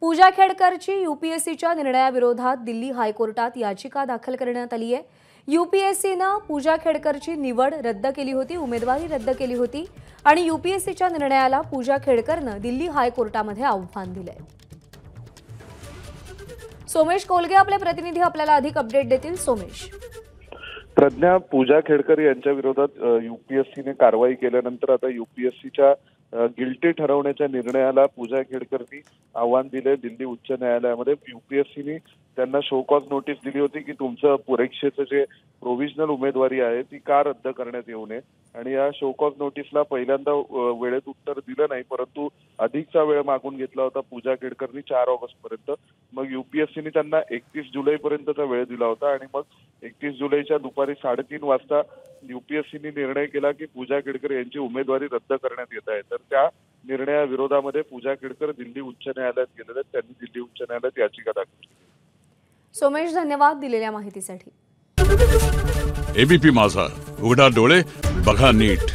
पूजा खेडकरची यूपीएससीच्या निर्णयाविरोधात दिल्ली हायकोर्टात याचिका दाखल करण्यात आली आहे। यूपीएससीने पूजा खेडकरची निवड रद्द केली होती, उमेदवारी रद्द केली होती आणि यूपीएससीच्या निर्णयाला पूजा खेडकरने दिल्ली हायकोर्टामध्ये आव्हान दिले। सोमेश कोलगे आपले प्रतिनिधी आपल्याला अधिक अपडेट देतील। सोमेश, प्रज्ञा, पूजा खेडकर यांच्या विरोधात यूपीएससीने कारवाई केल्यानंतर आता यूपीएससीच्या गिल्टी ठरवण्याच्या निर्णयाला पूजा खेडकरनी आव्हान दिले। दिल्ली उच्च न्यायालयामध्ये यूपीएससीने त्यांना शो कॉज नोटीस दिली होती की तुमचं परीक्षेचं जे प्रोव्हिजनल उमेदवारी आहे ती का रद्द करण्यात येऊ नये, आणि या शो कॉज नोटीसला पहिल्यांदा वेळेत उत्तर दिलं नाही, परंतु अधिकचा वेळ मागून घेतला होता पूजा खेडकरनी 4 ऑगस्ट पर्यंत। मग यूपीएससीने त्यांना 31 जुलै पर्यंतचा वेळ दिला होता आणि मग 31 जुलैच्या दुपारी 3:30 वाजता यूपीएससीने निर्णय केला की पूजा खेडकर यांची उमेदवारी रद्द करण्यात येत आहे। तर त्या निर्णयाविरोधामध्ये पूजा खेडकर दिल्ली उच्च न्यायालयात गेलेले आहेत। त्यांनी दिल्ली उच्च न्यायालयात याचिका दाखल केली। सोमेश, धन्यवाद दिलेल्या माहितीसाठी। एबीपी माझा, उघडा डोळे बघा नीट।